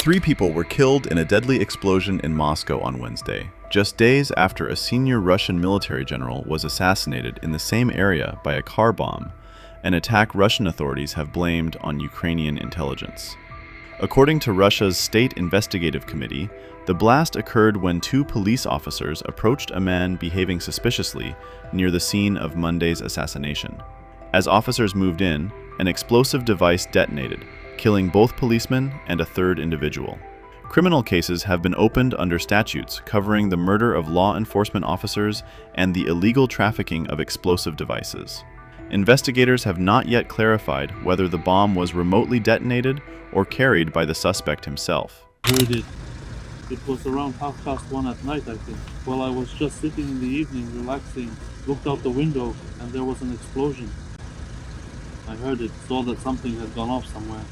3 people were killed in a deadly explosion in Moscow on Wednesday, just days after a senior Russian military general was assassinated in the same area by a car bomb, an attack Russian authorities have blamed on Ukrainian intelligence. According to Russia's State Investigative Committee, the blast occurred when 2 police officers approached a man behaving suspiciously near the scene of Monday's assassination. As officers moved in, an explosive device detonated, killing both policemen and a third individual. Criminal cases have been opened under statutes covering the murder of law enforcement officers and the illegal trafficking of explosive devices. Investigators have not yet clarified whether the bomb was remotely detonated or carried by the suspect himself. Heard it. It was around 1:30 at night, I think. While I was just sitting in the evening, relaxing, looked out the window, and there was an explosion. I heard it, saw that something had gone off somewhere.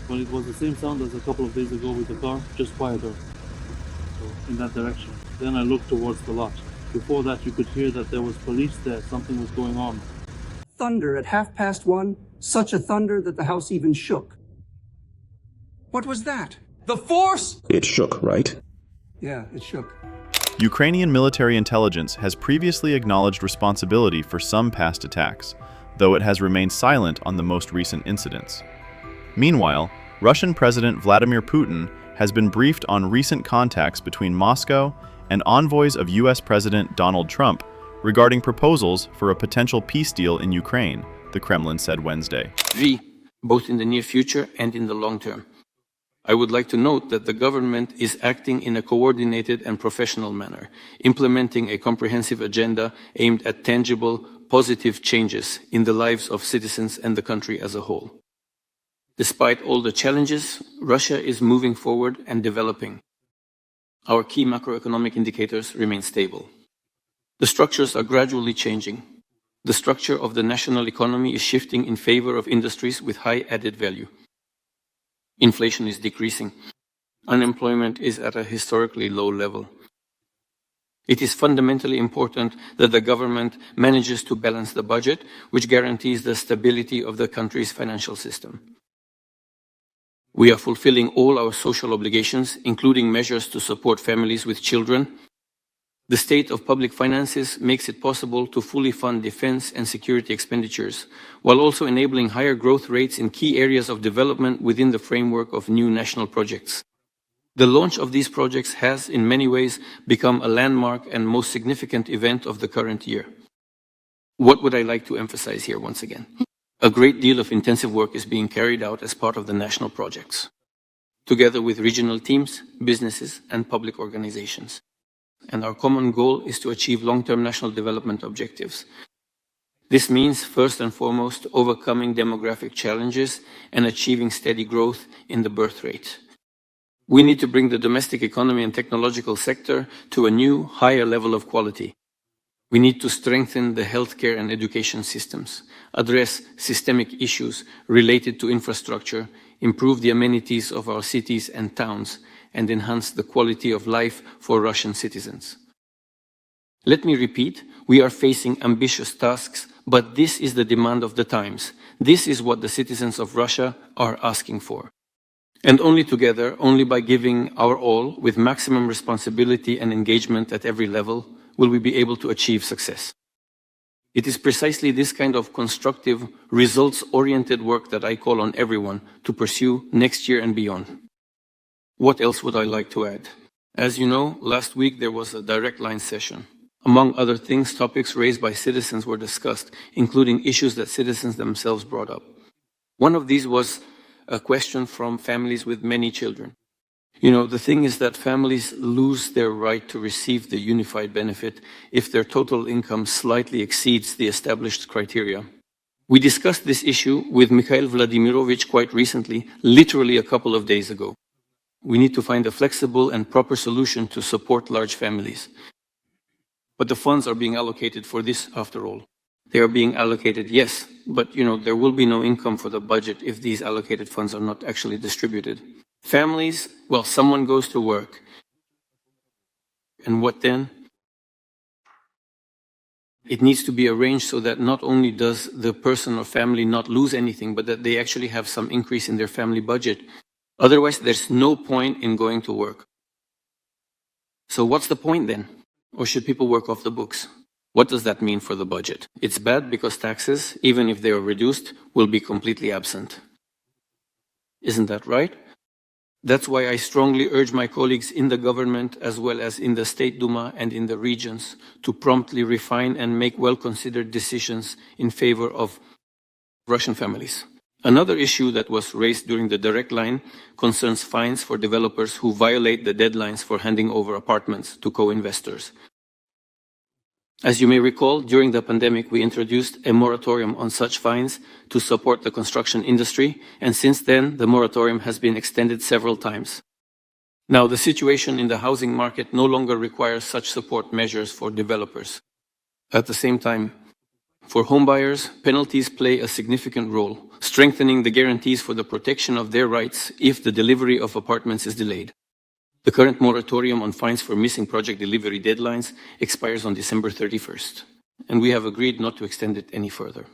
But it was the same sound as a couple of days ago with the car, just quieter. So, in that direction. Then I looked towards the lot. Before that, you could hear that there was police there, something was going on. Thunder at 1:30, such a thunder that the house even shook. What was that? The force? It shook, right? Yeah, it shook. Ukrainian military intelligence has previously acknowledged responsibility for some past attacks, though it has remained silent on the most recent incidents. Meanwhile, Russian President Vladimir Putin has been briefed on recent contacts between Moscow and envoys of US President Donald Trump regarding proposals for a potential peace deal in Ukraine, the Kremlin said Wednesday. Both in the near future and in the long term. I would like to note that the government is acting in a coordinated and professional manner, implementing a comprehensive agenda aimed at tangible, positive changes in the lives of citizens and the country as a whole. Despite all the challenges, Russia is moving forward and developing. Our key macroeconomic indicators remain stable. The structures are gradually changing. The structure of the national economy is shifting in favor of industries with high added value. Inflation is decreasing. Unemployment is at a historically low level. It is fundamentally important that the government manages to balance the budget, which guarantees the stability of the country's financial system. We are fulfilling all our social obligations, including measures to support families with children. The state of public finances makes it possible to fully fund defense and security expenditures, while also enabling higher growth rates in key areas of development within the framework of new national projects. The launch of these projects has, in many ways, become a landmark and most significant event of the current year. What would I like to emphasize here once again? A great deal of intensive work is being carried out as part of the national projects, together with regional teams, businesses, and public organizations. And our common goal is to achieve long-term national development objectives. This means, first and foremost, overcoming demographic challenges and achieving steady growth in the birth rate. We need to bring the domestic economy and technological sector to a new, higher level of quality. We need to strengthen the healthcare and education systems, address systemic issues related to infrastructure, improve the amenities of our cities and towns, and enhance the quality of life for Russian citizens. Let me repeat, we are facing ambitious tasks, but this is the demand of the times. This is what the citizens of Russia are asking for. And only together, only by giving our all with maximum responsibility and engagement at every level, will we be able to achieve success. It is precisely this kind of constructive, results-oriented work that I call on everyone to pursue next year and beyond. What else would I like to add? As you know, last week there was a direct line session. Among other things, topics raised by citizens were discussed, including issues that citizens themselves brought up. One of these was a question from families with many children. The thing is that families lose their right to receive the unified benefit if their total income slightly exceeds the established criteria. We discussed this issue with Mikhail Vladimirovich quite recently, literally a couple of days ago. We need to find a flexible and proper solution to support large families. But the funds are being allocated for this after all. They are being allocated, yes, but there will be no income for the budget if these allocated funds are not actually distributed. Families, well, someone goes to work. And what then? It needs to be arranged so that not only does the person or family not lose anything, but that they actually have some increase in their family budget. Otherwise, there's no point in going to work. So what's the point then? Or should people work off the books? What does that mean for the budget? It's bad because taxes, even if they are reduced, will be completely absent. Isn't that right? That's why I strongly urge my colleagues in the government, as well as in the State Duma and in the regions, to promptly refine and make well-considered decisions in favor of Russian families. Another issue that was raised during the direct line concerns fines for developers who violate the deadlines for handing over apartments to co-investors. As you may recall, during the pandemic, we introduced a moratorium on such fines to support the construction industry, and since then, the moratorium has been extended several times. Now, the situation in the housing market no longer requires such support measures for developers. At the same time, for homebuyers, penalties play a significant role, strengthening the guarantees for the protection of their rights if the delivery of apartments is delayed. The current moratorium on fines for missing project delivery deadlines expires on December 31st, and we have agreed not to extend it any further.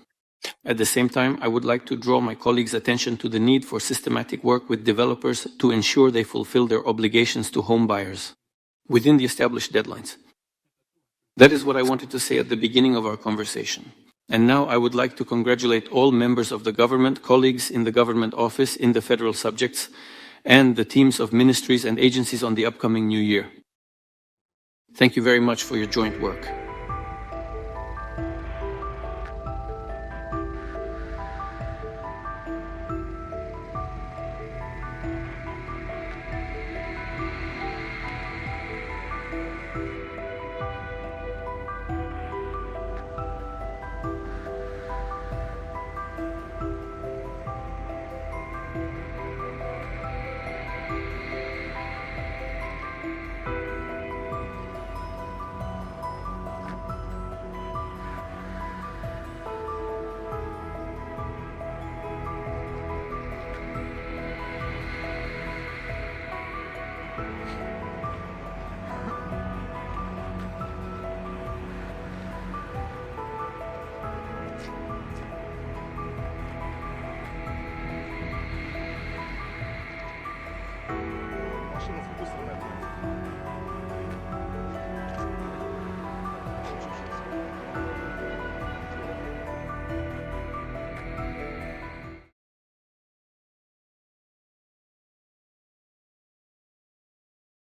At the same time, I would like to draw my colleagues' attention to the need for systematic work with developers to ensure they fulfill their obligations to home buyers within the established deadlines. That is what I wanted to say at the beginning of our conversation. And now I would like to congratulate all members of the government, colleagues in the government office, in the federal subjects, and the teams of ministries and agencies on the upcoming new year. Thank you very much for your joint work.